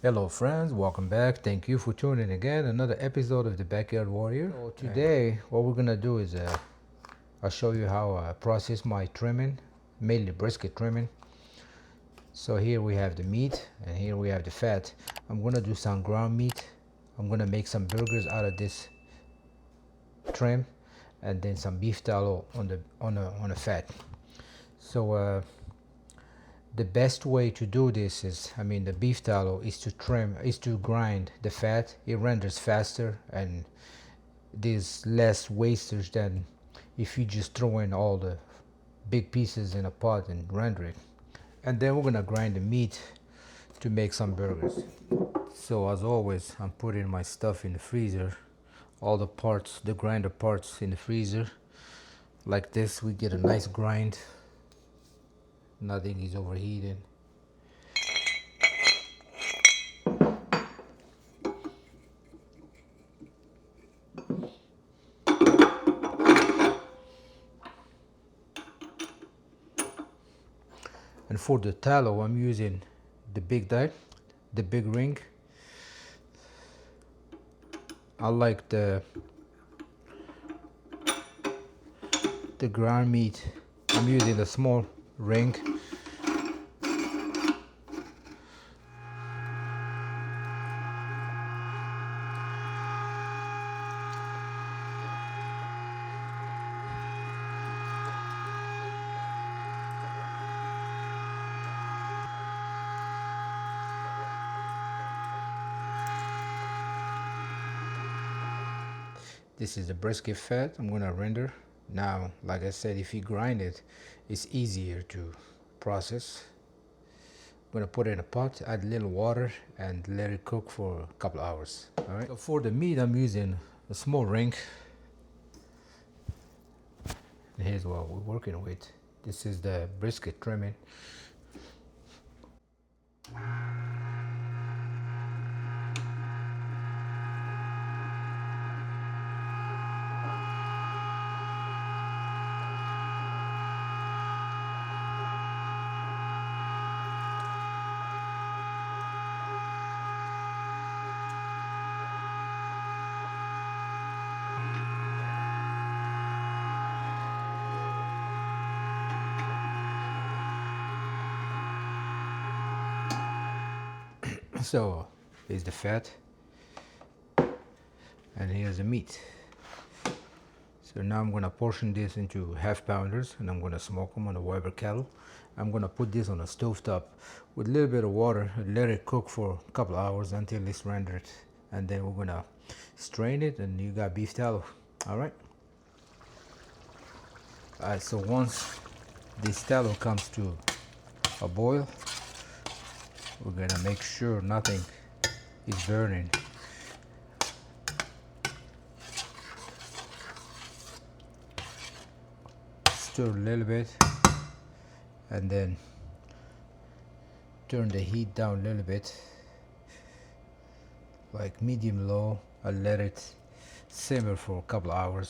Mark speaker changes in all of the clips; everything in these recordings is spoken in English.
Speaker 1: Hello friends, welcome back. Thank you for tuning in again. Another episode of the Backyard Warrior. So today what we're gonna do is I'll show you how I process my trimming, mainly brisket trimming. So here we have the meat and here we have the fat. I'm gonna do some ground meat. I'm gonna make some burgers out of this trim and then some beef tallow on the fat. So the best way to do this is, the beef tallow is to grind the fat. It renders faster and there's less wastage than if you just throw in all the big pieces in a pot and render it. And then we're gonna grind the meat to make some burgers. So as always, I'm putting my stuff in the freezer. All the parts, the grinder parts in the freezer. Like this, we get a nice grind. Nothing is overheating. And for the tallow, I'm using the big die, the big ring. I like the ground meat. I'm using the small ring. This is the brisket fat I'm gonna render. Now, like I said, if you grind it, it's easier to process. I'm gonna put it in a pot, add a little water, and let it cook for a couple hours. All right. So for the meat, I'm using a small ring. And here's what we're working with. This is the brisket trimming. So here's the fat, and here's the meat. So now I'm gonna portion this into half pounders, and I'm gonna smoke them on a Weber kettle. I'm gonna put this on a stovetop with a little bit of water and let it cook for a couple hours until it's rendered, and then we're gonna strain it, and you got beef tallow. All right. All right. So once this tallow comes to a boil, we're gonna make sure nothing is burning. Stir a little bit and then turn the heat down a little bit, like medium low, and let it simmer for a couple hours.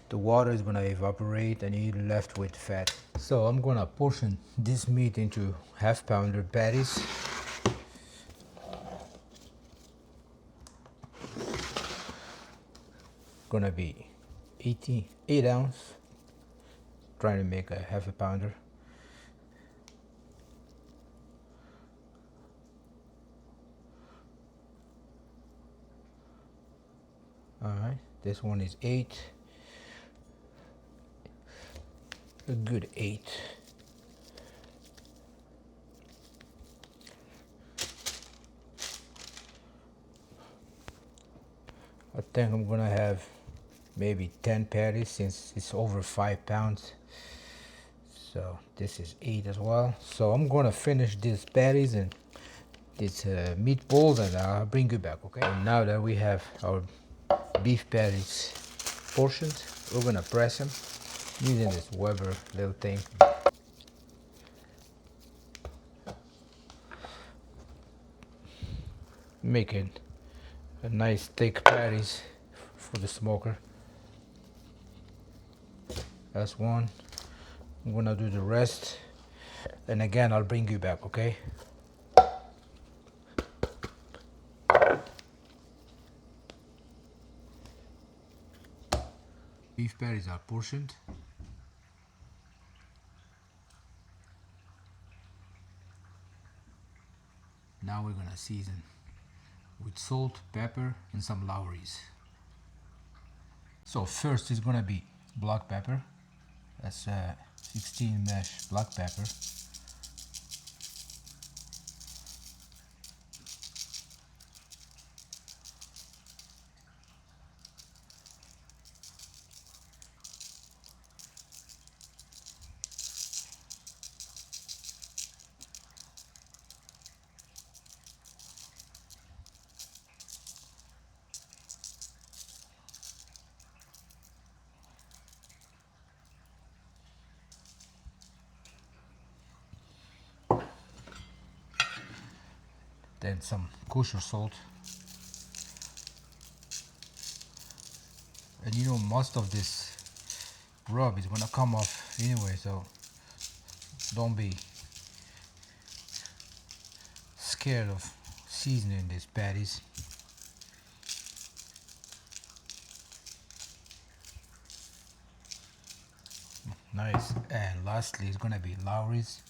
Speaker 1: The water is gonna evaporate and you're left with fat. So I'm gonna portion this meat into half pounder patties. Gonna be 8 ounce. Trying to make a half a pounder. All right, this one is 8. A good 8. I think I'm gonna have maybe 10 patties since it's over 5 pounds. So this is 8 as well. So I'm gonna finish these patties and these meatballs, and I'll bring you back, okay? And now that we have our beef patties portioned, we're gonna press them using this Weber little thing. Making a nice thick patties for the smoker. That's one. I'm gonna do the rest, and again I'll bring you back, okay? Beef patties are portioned. Now we're gonna season with salt, pepper, and some Lowry's. So first is gonna be black pepper. That's 16 mesh black pepper. Then some kosher salt. And you know, most of this rub is gonna come off anyway, so don't be scared of seasoning these patties. Nice. And lastly, it's gonna be Lowry's.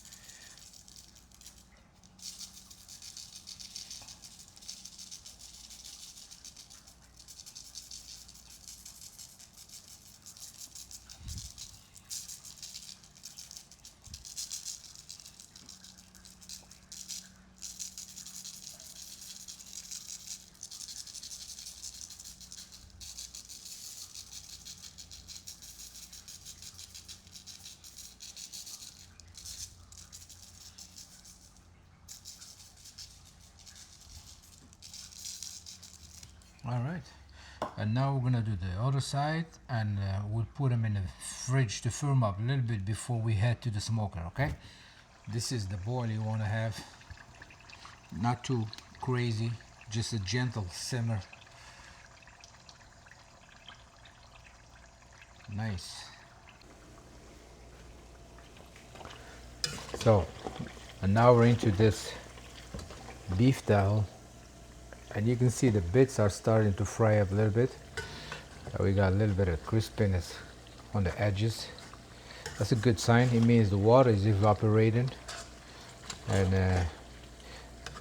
Speaker 1: All right. And now we're gonna do the other side, and we'll put them in the fridge to firm up a little bit before we head to the smoker. Okay. This is the boil you want to have. Not too crazy, just a gentle simmer. Nice. So, and now we're into this beef tallow, and you can see the bits are starting to fry up a little bit. We got a little bit of crispiness on the edges. That's a good sign. It means the water is evaporating, and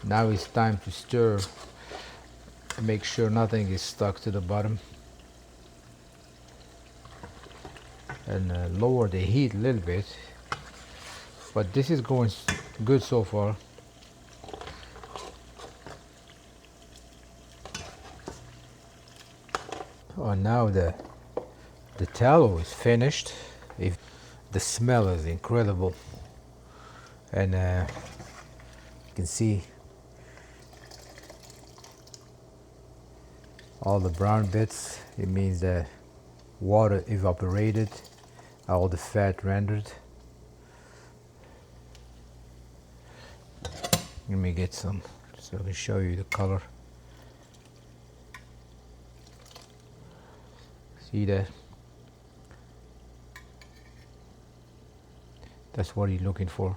Speaker 1: now it's time to stir and make sure nothing is stuck to the bottom, and lower the heat a little bit. But this is going good so far. Oh, now the tallow is finished. If the smell is incredible, and you can see all the brown bits. It means that water evaporated, all the fat rendered. Let me get some so I can show you the color. See that? That's what you're looking for.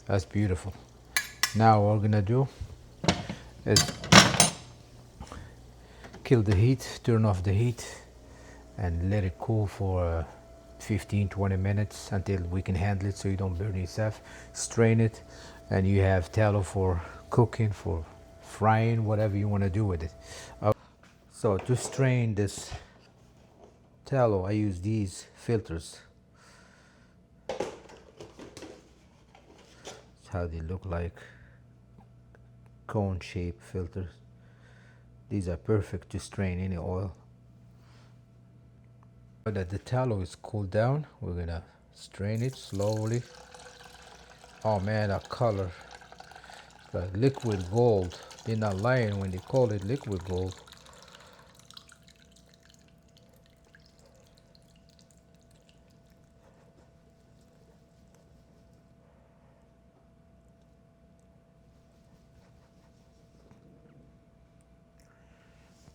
Speaker 1: That's beautiful. Now what we're gonna do is kill the heat, turn off the heat, and let it cool for 15-20 minutes until we can handle it so you don't burn yourself. Strain it, and you have tallow for cooking, for frying, whatever you want to do with it. So to strain this tallow, I use these filters. That's how they look like, cone shaped filters. These are perfect to strain any oil. Now that the tallow is cooled down, we're gonna strain it slowly. Oh man, that color, like liquid gold. They're not lying when they call it liquid gold.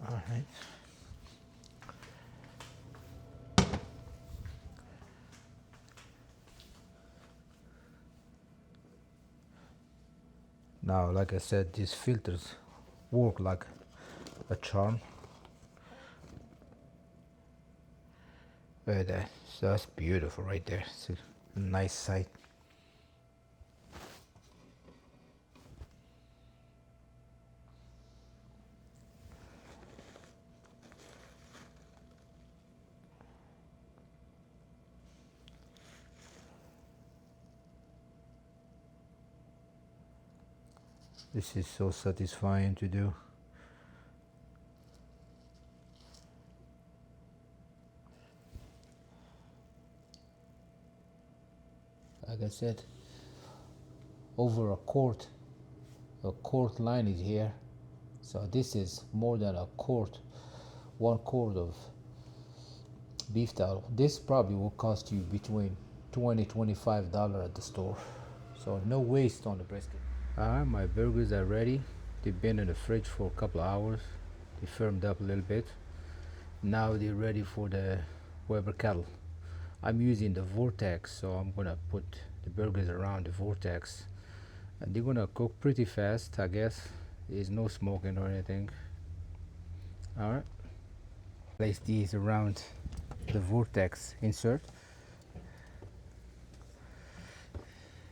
Speaker 1: All right. Now, like I said, these filters work like a charm. Look at that. So that's beautiful right there. It's a nice sight. This is so satisfying to do. Like I said, over a quart line is here. So this is more than a quart, 1 quart of beef tallow. This probably will cost you between $20–25 at the store. So no waste on the brisket. Alright, my burgers are ready. They've been in the fridge for a couple of hours. They firmed up a little bit. Now they're ready for the Weber kettle. I'm using the vortex, so I'm gonna put the burgers around the vortex, and they're gonna cook pretty fast, I guess. There's no smoking or anything. All right, place these around the vortex insert.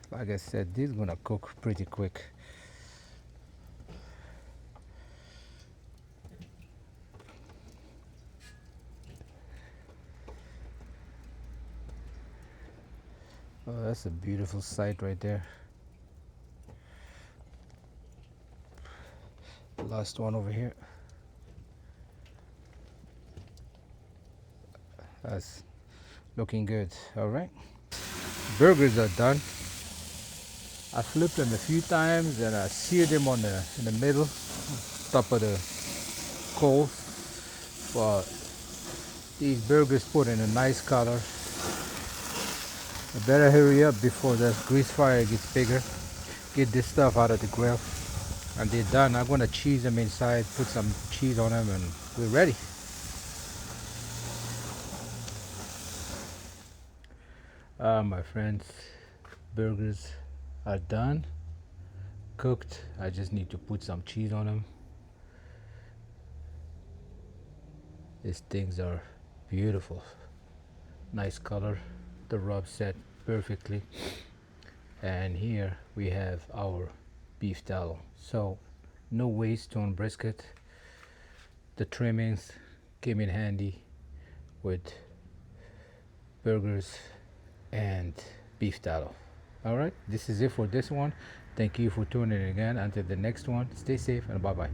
Speaker 1: Like I said, this is gonna cook pretty quick. Oh, that's a beautiful sight right there. Last one over here. That's looking good. All right, burgers are done. I flipped them a few times and I seared them on in the middle, top of the coals. But these burgers put in a nice color. I better hurry up before the grease fire gets bigger. Get this stuff out of the grill. And they're done. I'm gonna cheese them inside, put some cheese on them, and we're ready. My friends, burgers are done, cooked. I just need to put some cheese on them. These things are beautiful. Nice color. The rub set perfectly. And here we have our beef tallow. So no waste on brisket. The trimmings came in handy with burgers and beef tallow. All right, this is it for this one. Thank you for tuning in again. Until the next one, stay safe and bye bye.